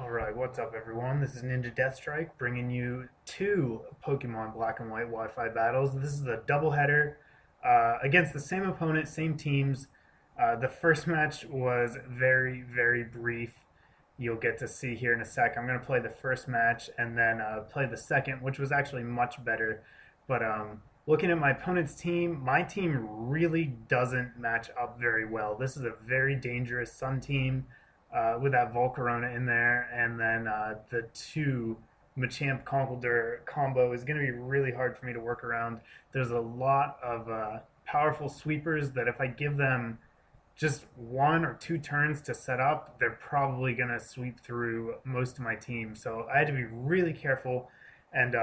Alright, what's up everyone? This is NinjaDeathStrike bringing you two Pokemon Black and White Wi-Fi battles. This is a doubleheader against the same opponent, same teams. The first match was very brief. You'll get to see here in a sec. I'm going to play the first match and then play the second, which was actually much better. But looking at my opponent's team, my team really doesn't match up very well. This is a very dangerous Sun team. With that Volcarona in there, and then the two Machamp Conkeldurr combo is going to be really hard for me to work around. There's a lot of powerful sweepers that if I give them just 1 or 2 turns to set up, they're probably going to sweep through most of my team. So I had to be really careful. And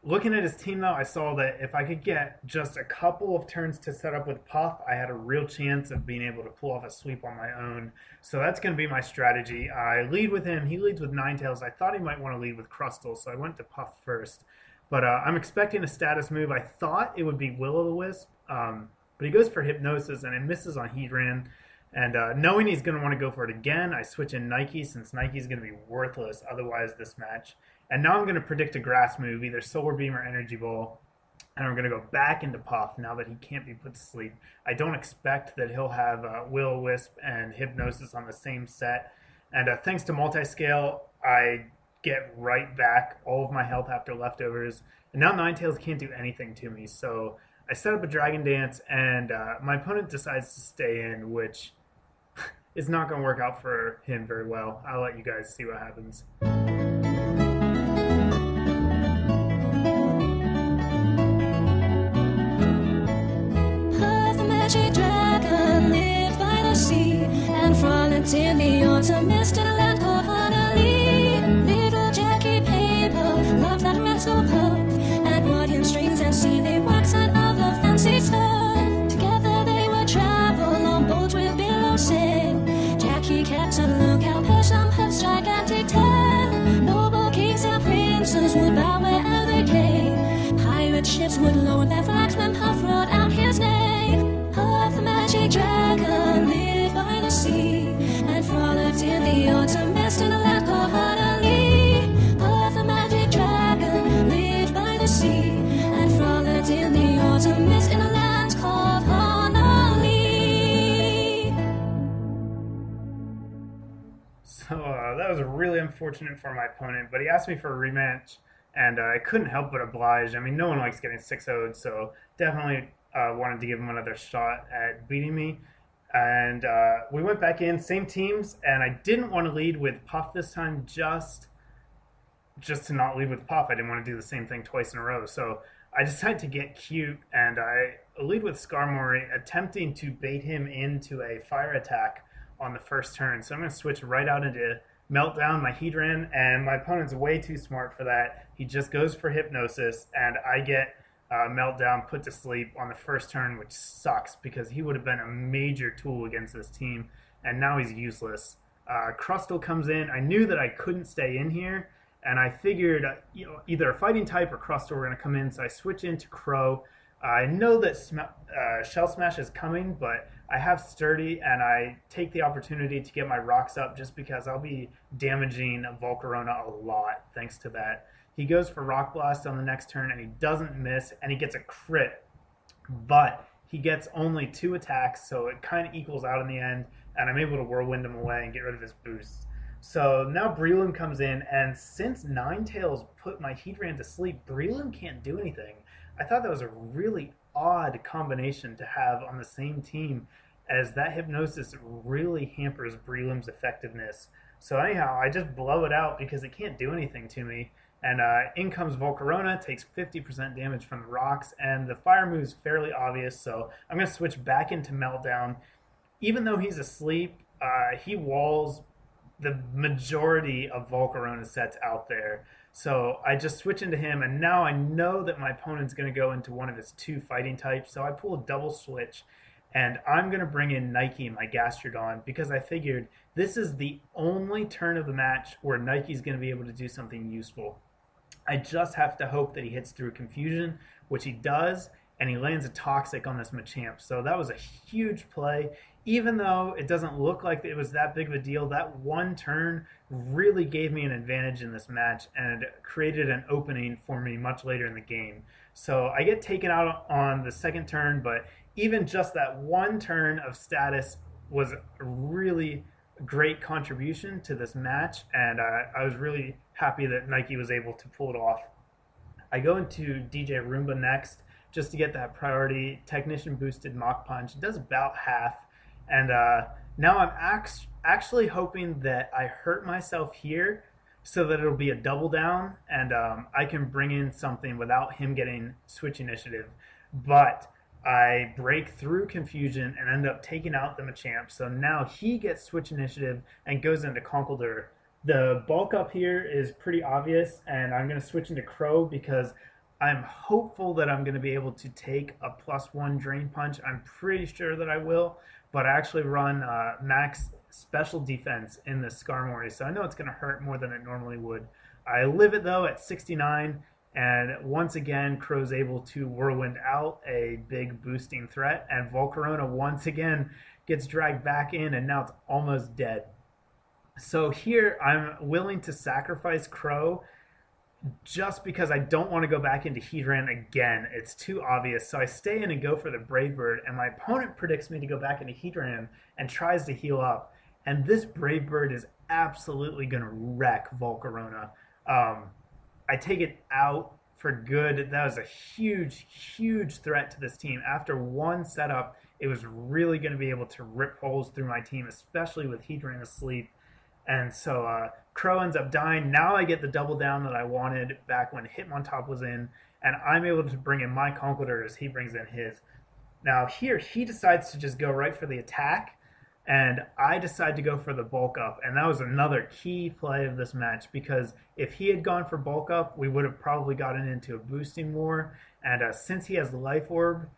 looking at his team, though, I saw that if I could get just a couple of turns to set up with Puff, I had a real chance of being able to pull off a sweep on my own. So that's going to be my strategy. I lead with him. He leads with Ninetales. I thought he might want to lead with Crustle, so I went to Puff first. But I'm expecting a status move. I thought it would be Will-O-the-Wisp, but he goes for Hypnosis, and it misses on Heatran. And knowing he's going to want to go for it again, I switch in Nike, since Nike's going to be worthless otherwise this match. And now I'm going to predict a grass move, either Solar Beam or Energy Ball. And I'm going to go back into Puff now that he can't be put to sleep. I don't expect that he'll have Will-O-Wisp and Hypnosis on the same set. And thanks to Multiscale, I get right back all of my health after leftovers. And now Ninetales can't do anything to me. So I set up a Dragon Dance, and my opponent decides to stay in, which is not going to work out for him very well. I'll let you guys see what happens. In the autumn mist in a land called Honolulu, little Jackie Paper loved that rascal Puff, and brought him strings and sealy wax and other fancy stuff. Together they would travel on boats with billows sail. Jackie kept a lookout, Persian Puff's gigantic tail. Noble kings and princes would bow wherever they came. Pirate ships would lower their flags when Puff roared out his name. Puff the magic dragon lived by the sea, and frolicked in the autumn mist in a land called Honolulu. Puff the magic dragon lived by the sea, and frolicked in the autumn mist in a land called Honolulu. So that was really unfortunate for my opponent, but he asked me for a rematch, and I couldn't help but oblige. I mean, no one likes getting 6-0'd, so definitely wanted to give him another shot at beating me. And we went back in, same teams, and I didn't want to lead with Puff this time, just to not lead with Puff. I didn't want to do the same thing twice in a row. So I decided to get cute, and I lead with Skarmory, attempting to bait him into a fire attack on the first turn. So I'm going to switch right out into Meltdown, my Heatran, and my opponent's way too smart for that. He just goes for Hypnosis, and I get Meltdown put to sleep on the first turn, which sucks because he would have been a major tool against this team, and now he's useless. Crustle comes in. I knew that I couldn't stay in here, and I figured either a fighting type or Crustle were going to come in, so I switch into Crow. I know that Shell Smash is coming, but I have Sturdy, and I take the opportunity to get my rocks up just because I'll be damaging Volcarona a lot thanks to that. He goes for Rock Blast on the next turn, and he doesn't miss, and he gets a crit. But he gets only 2 attacks, so it kind of equals out in the end, and I'm able to Whirlwind him away and get rid of his boosts. So now Breloom comes in, and since Ninetales put my Heatran to sleep, Breloom can't do anything. I thought that was a really odd combination to have on the same team, as that Hypnosis really hampers Breloom's effectiveness. So anyhow, I just blow it out because it can't do anything to me. And in comes Volcarona, takes 50% damage from the rocks, and the fire move is fairly obvious, so I'm going to switch back into Meltdown. Even though he's asleep, he walls the majority of Volcarona sets out there. So I just switch into him, and now I know that my opponent's going to go into one of his 2 fighting types, so I pull a double switch, and I'm going to bring in Nike, my Gastrodon, because I figured this is the only turn of the match where Nike's going to be able to do something useful. I just have to hope that he hits through Confusion, which he does, and he lands a Toxic on this Machamp. So that was a huge play. even though it doesn't look like it was that big of a deal, that one turn really gave me an advantage in this match and created an opening for me much later in the game. So I get taken out on the second turn, but even just that one turn of status was a really great contribution to this match, and I was really happy that Nike was able to pull it off. I go into DJ Roomba next just to get that priority technician boosted Mach Punch. It does about half, and now I'm actually hoping that I hurt myself here so that it'll be a double down and I can bring in something without him getting switch initiative. But I break through confusion and end up taking out the Machamp. So now he gets switch initiative and goes into Conkeldurr. The bulk up here is pretty obvious, and I'm going to switch into Crow because I'm hopeful that I'm going to be able to take a +1 Drain Punch. I'm pretty sure that I will, but I actually run max special defense in the Skarmory, so I know it's going to hurt more than it normally would. I live it though at 69, and once again, Crow's able to Whirlwind out a big boosting threat, and Volcarona once again gets dragged back in, and now it's almost dead. So here I'm willing to sacrifice Crow just because I don't want to go back into Heatran again. It's too obvious. So I stay in and go for the Brave Bird, and my opponent predicts me to go back into Heatran and tries to heal up. And this Brave Bird is absolutely going to wreck Volcarona. I take it out for good. That was a huge, huge threat to this team. After one setup, it was really going to be able to rip holes through my team, especially with Heatran asleep. And so Crow ends up dying. Now I get the double down that I wanted back when Hitmontop was in, and I'm able to bring in my Conkeldurr as he brings in his. Now here, he decides to just go right for the attack, and I decide to go for the bulk up, and that was another key play of this match, because if he had gone for bulk up, we would have probably gotten into a boosting war, and since he has Life Orb,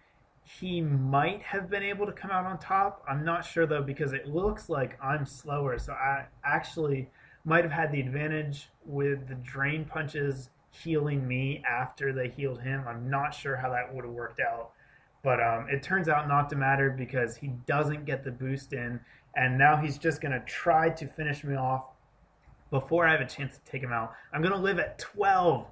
he might have been able to come out on top. I'm not sure though, because it looks like I'm slower, so I actually might have had the advantage with the Drain Punches healing me after they healed him. I'm not sure how that would have worked out, but it turns out not to matter because he doesn't get the boost in, and now he's just going to try to finish me off before I have a chance to take him out. I'm going to live at 12.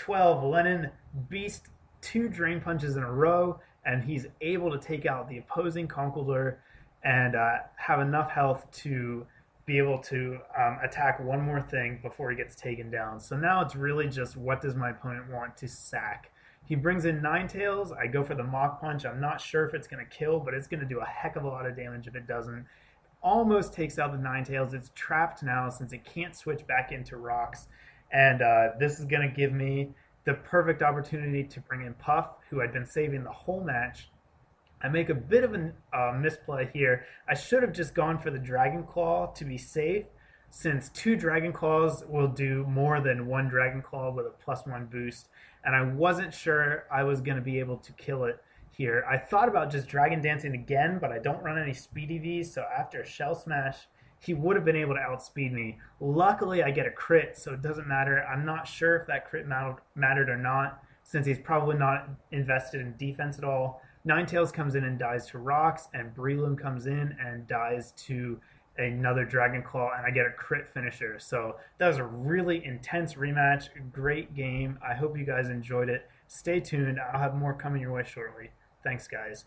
Lennon beast 2 Drain Punches in a row, and he's able to take out the opposing Conkeldurr and have enough health to be able to attack one more thing before he gets taken down. So now it's really just, what does my opponent want to sack? He brings in Ninetales. I go for the Mach Punch. I'm not sure if it's going to kill, but it's going to do a heck of a lot of damage if it doesn't. Almost takes out the Ninetales. It's trapped now since it can't switch back into rocks. And this is going to give me the perfect opportunity to bring in Puff, who I'd been saving the whole match. I make a bit of a misplay here. I should have just gone for the Dragon Claw to be safe, since 2 Dragon Claws will do more than 1 Dragon Claw with a +1 boost, and I wasn't sure I was going to be able to kill it here. I thought about just Dragon Dancing again, but I don't run any Speed EVs, so after a Shell Smash, he would have been able to outspeed me. Luckily, I get a crit, so it doesn't matter. I'm not sure if that crit mattered or not, since he's probably not invested in defense at all. Ninetales comes in and dies to rocks, and Breloom comes in and dies to another Dragon Claw, and I get a crit finisher. So that was a really intense rematch. Great game. I hope you guys enjoyed it. Stay tuned. I'll have more coming your way shortly. Thanks, guys.